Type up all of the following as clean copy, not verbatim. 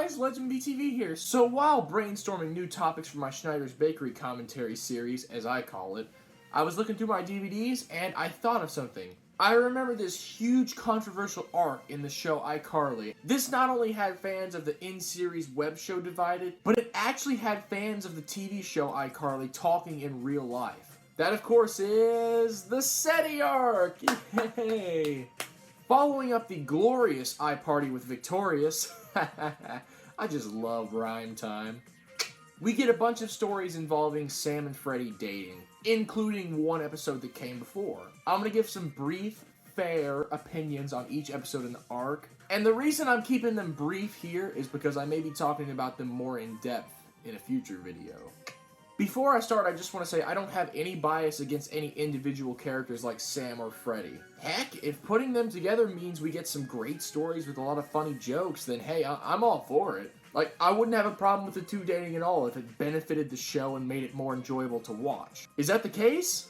guys, LegendBTV here. So while brainstorming new topics for my Schneider's Bakery commentary series, as I call it, I was looking through my DVDs and I thought of something. I remember this huge controversial arc in the show iCarly. This not only had fans of the in-series web show divided, but it actually had fans of the TV show iCarly talking in real life. That, of course, is the Seddie Arc! Yay! Following up the glorious iParty with Victorious, I just love rhyme time. We get a bunch of stories involving Sam and Freddie dating, including one episode that came before. I'm going to give some brief, fair opinions on each episode in the arc, and the reason I'm keeping them brief here is because I may be talking about them more in depth in a future video. Before I start, I just want to say I don't have any bias against any individual characters like Sam or Freddie. Heck, if putting them together means we get some great stories with a lot of funny jokes, then hey, I'm all for it. Like, I wouldn't have a problem with the two dating at all if it benefited the show and made it more enjoyable to watch. Is that the case?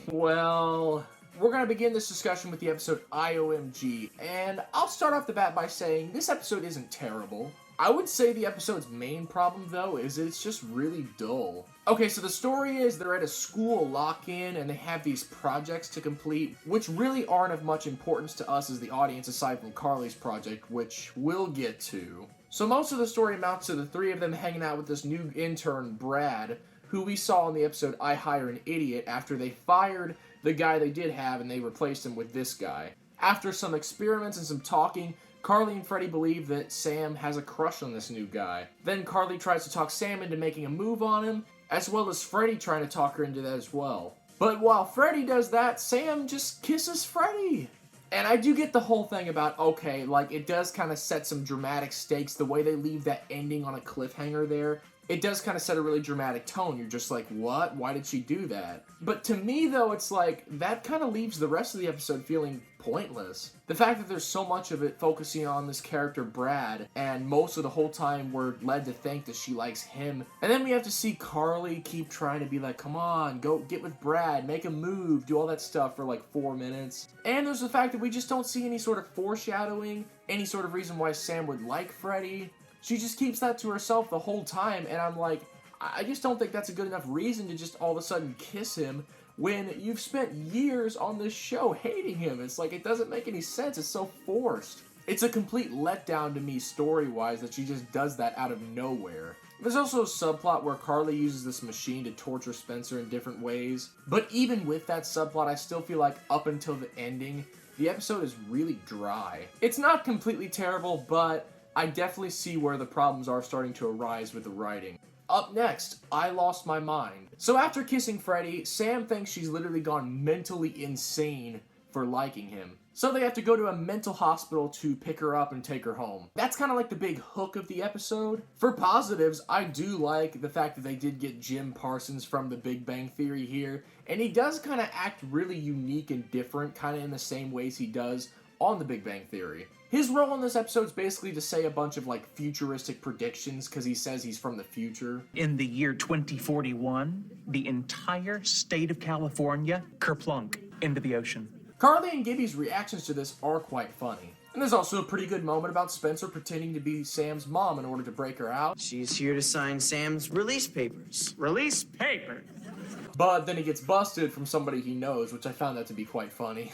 Well, we're going to begin this discussion with the episode iOMG, and I'll start off the bat by saying this episode isn't terrible. I would say the episode's main problem, though, is it's just really dull. Okay, so the story is they're at a school lock-in and they have these projects to complete, which really aren't of much importance to us as the audience aside from Carly's project, which we'll get to. So most of the story amounts to the three of them hanging out with this new intern, Brad, who we saw in the episode I Hire an Idiot after they fired the guy they did have and they replaced him with this guy. After some experiments and some talking, Carly and Freddie believe that Sam has a crush on this new guy. Then Carly tries to talk Sam into making a move on him, as well as Freddie trying to talk her into that as well. But while Freddie does that, Sam just kisses Freddie. And I do get the whole thing about, okay, like, it does kind of set some dramatic stakes, the way they leave that ending on a cliffhanger there. It does kind of set a really dramatic tone. You're just like, what? Why did she do that? But to me, though, it's like, that kind of leaves the rest of the episode feeling pointless. The fact that there's so much of it focusing on this character, Brad, and most of the whole time we're led to think that she likes him. And then we have to see Carly keep trying to be like, come on, go get with Brad, make a move, do all that stuff for like 4 minutes. And there's the fact that we just don't see any sort of foreshadowing, any sort of reason why Sam would like Freddie. She just keeps that to herself the whole time, and I'm like, I just don't think that's a good enough reason to just all of a sudden kiss him when you've spent years on this show hating him. It's like, it doesn't make any sense. It's so forced. It's a complete letdown to me story-wise that she just does that out of nowhere. There's also a subplot where Carly uses this machine to torture Spencer in different ways, but even with that subplot, I still feel like up until the ending, the episode is really dry. It's not completely terrible, but I definitely see where the problems are starting to arise with the writing. Up next, I Lost My Mind. So after kissing Freddie, Sam thinks she's literally gone mentally insane for liking him. So they have to go to a mental hospital to pick her up and take her home. That's kind of like the big hook of the episode. For positives, I do like the fact that they did get Jim Parsons from The Big Bang Theory here, and he does kind of act really unique and different, kind of in the same ways he does on The Big Bang Theory. His role in this episode is basically to say a bunch of, like, futuristic predictions because he says he's from the future. In the year 2041, the entire state of California kerplunk into the ocean. Carly and Gibby's reactions to this are quite funny. And there's also a pretty good moment about Spencer pretending to be Sam's mom in order to break her out. She's here to sign Sam's release papers. Release paper. But then he gets busted from somebody he knows, which I found that to be quite funny.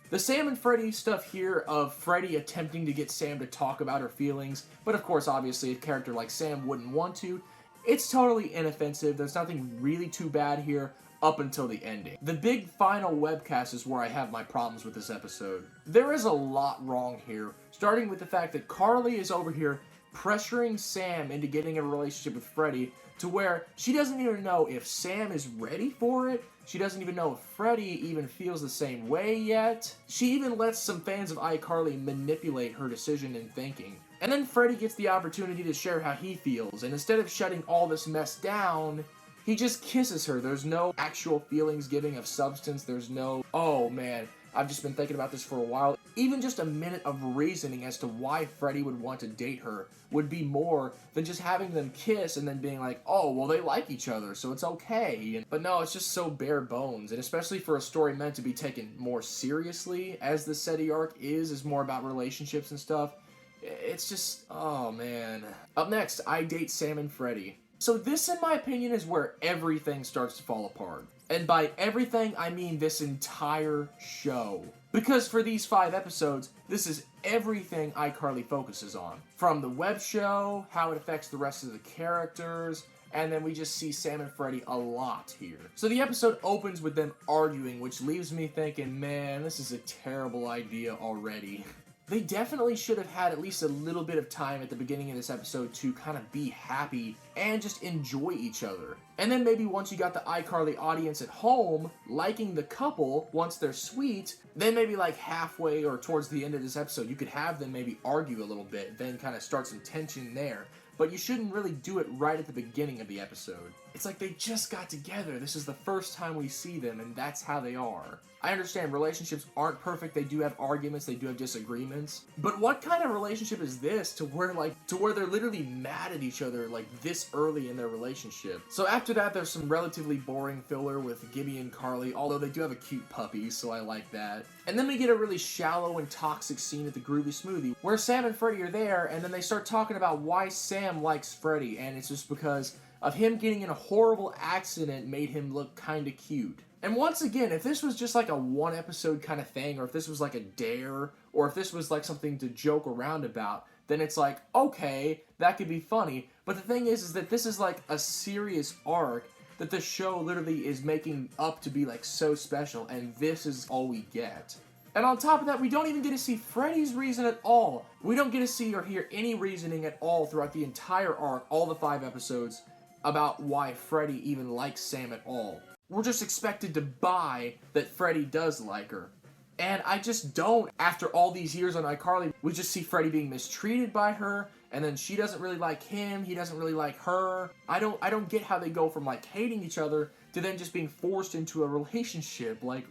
The Sam and Freddie stuff here of Freddie attempting to get Sam to talk about her feelings, but of course, obviously, a character like Sam wouldn't want to, it's totally inoffensive. There's nothing really too bad here up until the ending. The big final webcast is where I have my problems with this episode. There is a lot wrong here, starting with the fact that Carly is over here pressuring Sam into getting a relationship with Freddie to where she doesn't even know if Sam is ready for it. She doesn't even know if Freddie even feels the same way yet. She even lets some fans of iCarly manipulate her decision and thinking. And then Freddie gets the opportunity to share how he feels, and instead of shutting all this mess down, he just kisses her. There's no actual feelings giving of substance. There's no, oh man, I've just been thinking about this for a while. Even just a minute of reasoning as to why Freddie would want to date her would be more than just having them kiss and then being like, oh, well, they like each other, so it's okay. But no, it's just so bare bones, and especially for a story meant to be taken more seriously, as the Seddie Arc is more about relationships and stuff, It's just, oh man. Up next, iDate Sam and Freddie. So this, in my opinion, is where everything starts to fall apart. And by everything, I mean this entire show. Because for these 5 episodes, this is everything iCarly focuses on. From the web show, how it affects the rest of the characters, and then we just see Sam and Freddie a lot here. So the episode opens with them arguing, which leaves me thinking, man, this is a terrible idea already. They definitely should have had at least a little bit of time at the beginning of this episode to kind of be happy and just enjoy each other. And then maybe once you got the iCarly audience at home liking the couple, once they're sweet, then maybe like halfway or towards the end of this episode, you could have them maybe argue a little bit, then kind of start some tension there. But you shouldn't really do it right at the beginning of the episode. It's like they just got together. This is the first time we see them, and that's how they are. I understand relationships aren't perfect. They do have arguments. They do have disagreements. But what kind of relationship is this to where they're literally mad at each other like this early in their relationship? So after that, there's some relatively boring filler with Gibby and Carly, although they do have a cute puppy, so I like that. And then we get a really shallow and toxic scene at the Groovy Smoothie where Sam and Freddie are there, and then they start talking about why Sam likes Freddie, and it's just because of him getting in a horrible accident made him look kinda cute. And once again, if this was just like a 1-episode kind of thing, or if this was like a dare, or if this was like something to joke around about, then it's like, okay, that could be funny. But the thing is that this is like a serious arc that the show literally is making up to be like so special, and this is all we get. And on top of that, we don't even get to see Freddie's reason at all. We don't get to see or hear any reasoning at all throughout the entire arc, all the 5 episodes, about why Freddie even likes Sam at all. We're just expected to buy that Freddie does like her. And I just don't. After all these years on iCarly, we just see Freddie being mistreated by her, and then she doesn't really like him, he doesn't really like her. I don't get how they go from like hating each other to then just being forced into a relationship. Like,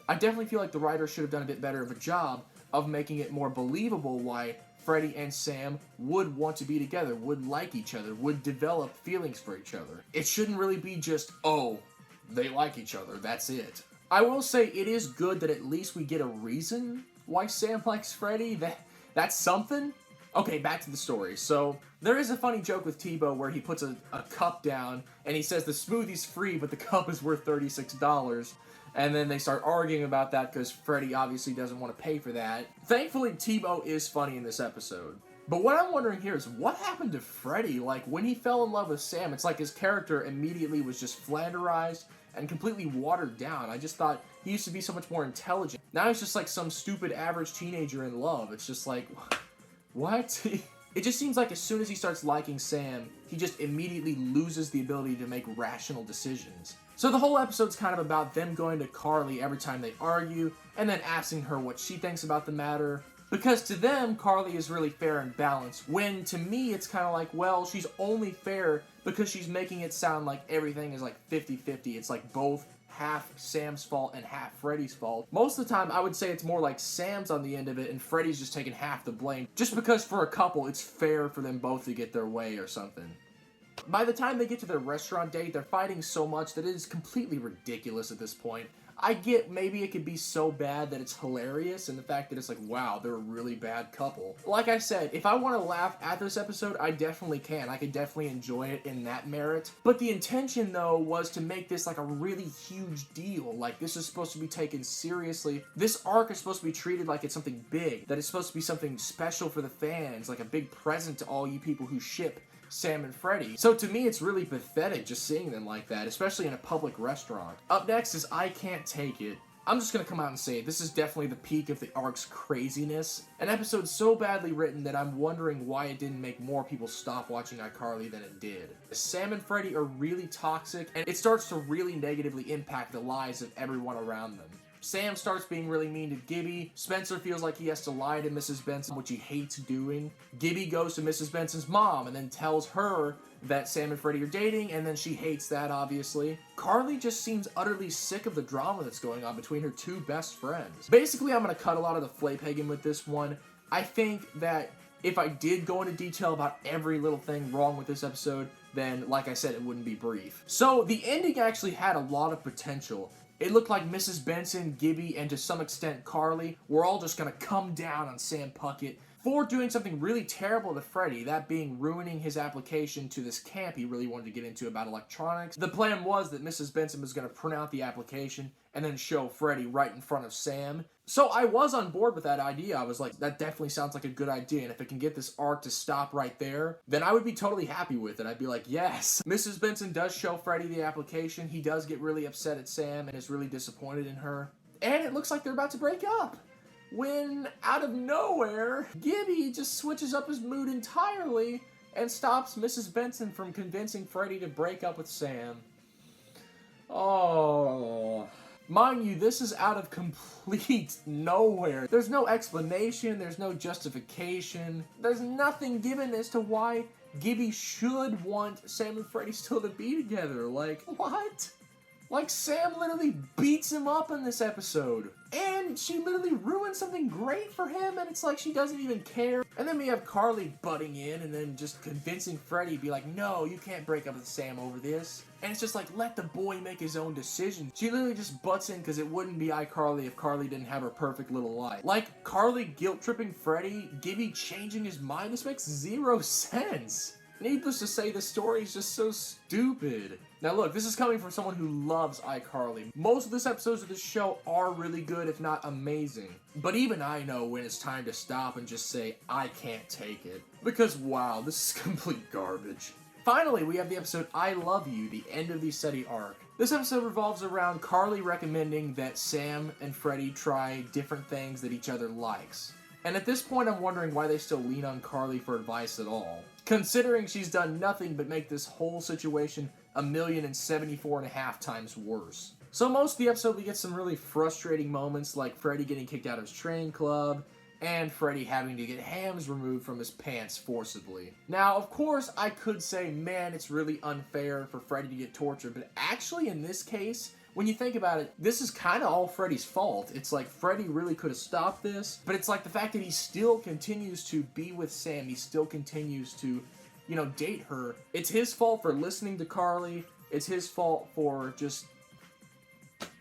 I definitely feel like the writers should have done a bit better of a job of making it more believable why Freddie and Sam would want to be together, would like each other, would develop feelings for each other. It shouldn't really be just, oh, they like each other, that's it. I will say it is good that at least we get a reason why Sam likes Freddie. That's something. Okay, back to the story. So, there is a funny joke with Tebow where he puts a cup down and he says the smoothie's free, but the cup is worth $36. And then they start arguing about that because Freddie obviously doesn't want to pay for that. Thankfully, Tebow is funny in this episode. But what I'm wondering here is, what happened to Freddie? Like, when he fell in love with Sam, it's like his character immediately was just flanderized and completely watered down. I just thought he used to be so much more intelligent. Now he's just like some stupid average teenager in love. It's just like, what? It just seems like as soon as he starts liking Sam, he just immediately loses the ability to make rational decisions. So the whole episode's kind of about them going to Carly every time they argue, and then asking her what she thinks about the matter. Because to them, Carly is really fair and balanced, when to me it's kind of like, well, she's only fair because she's making it sound like everything is like 50-50. It's like both half Sam's fault and half Freddie's fault. Most of the time, I would say it's more like Sam's on the end of it and Freddie's just taking half the blame. Just because for a couple, it's fair for them both to get their way or something. By the time they get to their restaurant date, they're fighting so much that it is completely ridiculous at this point. I get maybe it could be so bad that it's hilarious, and the fact that it's like, wow, they're a really bad couple. Like I said, if I want to laugh at this episode, I definitely can. I could definitely enjoy it in that merit. But the intention, though, was to make this like a really huge deal. Like, this is supposed to be taken seriously. This arc is supposed to be treated like it's something big, that it's supposed to be something special for the fans, like a big present to all you people who ship Sam and Freddie. So to me, it's really pathetic just seeing them like that, especially in a public restaurant. Up next is I Can't Take It. I'm just gonna come out and say it. This is definitely the peak of the arc's craziness. An episode so badly written that I'm wondering why it didn't make more people stop watching iCarly than it did. Sam and Freddie are really toxic, and it starts to really negatively impact the lives of everyone around them. Sam starts being really mean to Gibby. Spencer feels like he has to lie to Mrs. Benson, which he hates doing. Gibby goes to Mrs. Benson's mom and then tells her that Sam and Freddie are dating, and then she hates that, obviously. Carly just seems utterly sick of the drama that's going on between her two best friends. Basically, I'm going to cut a lot of the flay pegging with this one. I think that if I did go into detail about every little thing wrong with this episode, then, like I said, it wouldn't be brief. So, the ending actually had a lot of potential. It looked like Mrs. Benson, Gibby, and to some extent Carly were all just gonna come down on Sam Puckett, for doing something really terrible to Freddie, that being ruining his application to this camp he really wanted to get into about electronics. The plan was that Mrs. Benson was going to print out the application and then show Freddie right in front of Sam. So I was on board with that idea. I was like, that definitely sounds like a good idea, and if it can get this arc to stop right there, then I would be totally happy with it. I'd be like, yes. Mrs. Benson does show Freddie the application. He does get really upset at Sam and is really disappointed in her. And it looks like they're about to break up, when out of nowhere, Gibby just switches up his mood entirely and stops Mrs. Benson from convincing Freddie to break up with Sam. Oh. Mind you, this is out of complete nowhere. There's no explanation, there's no justification, there's nothing given as to why Gibby should want Sam and Freddie still to be together. Like, what? Like, Sam literally beats him up in this episode. And she literally ruins something great for him, and it's like she doesn't even care. And then we have Carly butting in and then just convincing Freddie to be like, no, you can't break up with Sam over this. And it's just like, let the boy make his own decision. She literally just butts in because it wouldn't be iCarly if Carly didn't have her perfect little life. Like, Carly guilt-tripping Freddie, Gibby changing his mind, this makes zero sense. Needless to say, the story is just so stupid. Now look, this is coming from someone who loves iCarly. Most of the episodes of this show are really good, if not amazing. But even I know when it's time to stop and just say, I can't take it. Because wow, this is complete garbage. Finally, we have the episode I Love You, the end of the Seddie Arc. This episode revolves around Carly recommending that Sam and Freddie try different things that each other likes. And at this point, I'm wondering why they still lean on Carly for advice at all, considering she's done nothing but make this whole situation 1,074.5 times worse. So most of the episode, we get some really frustrating moments, like Freddie getting kicked out of his train club, and Freddie having to get hams removed from his pants forcibly. Now, of course, I could say, man, it's really unfair for Freddie to get tortured, but actually in this case, when you think about it, this is kind of all Freddie's fault. It's like Freddie really could have stopped this, but it's like the fact that he still continues to be with Sam, he still continues to, you know, date her. It's his fault for listening to Carly. It's his fault for just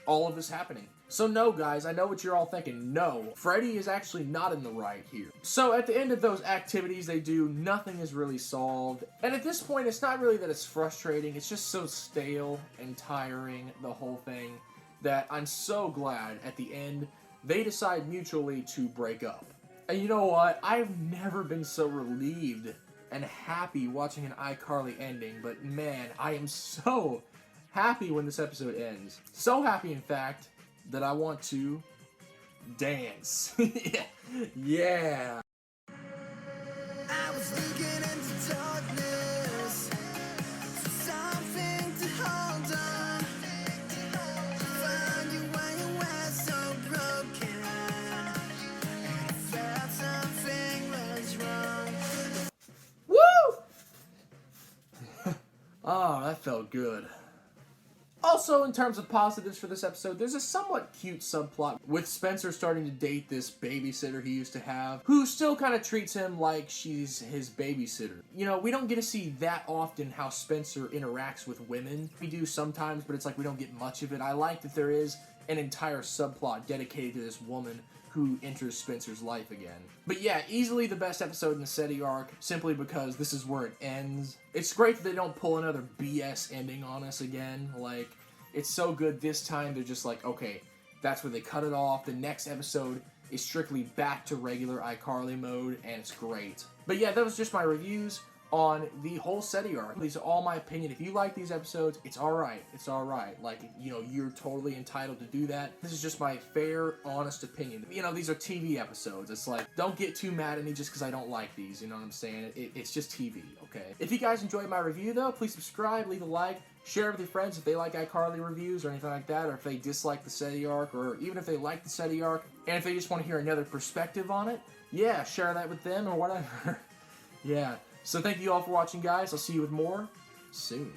all of this happening. So no, guys, I know what you're all thinking. No, Freddie is actually not in the right here. So at the end of those activities they do, nothing is really solved. And at this point, it's not really that it's frustrating. It's just so stale and tiring, the whole thing, that I'm so glad at the end they decide mutually to break up. And you know what? I've never been so relieved and happy watching an iCarly ending, but man, I am so happy when this episode ends. So happy, in fact, that I want to dance. Yeah. I was looking into darkness for something to hold on. Found you when you were so broken, and I felt something was wrong. Woo! Oh, that felt good. Also, in terms of positives for this episode, there's a somewhat cute subplot with Spencer starting to date this babysitter he used to have, who still kind of treats him like she's his babysitter. You know, we don't get to see that often how Spencer interacts with women. We do sometimes, but it's like we don't get much of it. I like that there is an entire subplot dedicated to this woman who enters Spencer's life again. But yeah, easily the best episode in the Seddie Arc, simply because this is where it ends. It's great that they don't pull another BS ending on us again. Like, it's so good this time, they're just like, okay, that's where they cut it off. The next episode is strictly back to regular iCarly mode, and it's great. But yeah, that was just my reviews on the whole Seddie Arc. These are all my opinion. If you like these episodes, it's alright. It's alright. Like, you know, you're totally entitled to do that. This is just my fair, honest opinion. You know, these are TV episodes. It's like, don't get too mad at me just because I don't like these. You know what I'm saying? It's just TV, okay? If you guys enjoyed my review, though, please subscribe, leave a like, share it with your friends if they like iCarly reviews or anything like that, or if they dislike the Seddie Arc, or even if they like the Seddie Arc, and if they just want to hear another perspective on it, yeah, share that with them or whatever. Yeah. So thank you all for watching, guys. I'll see you with more soon.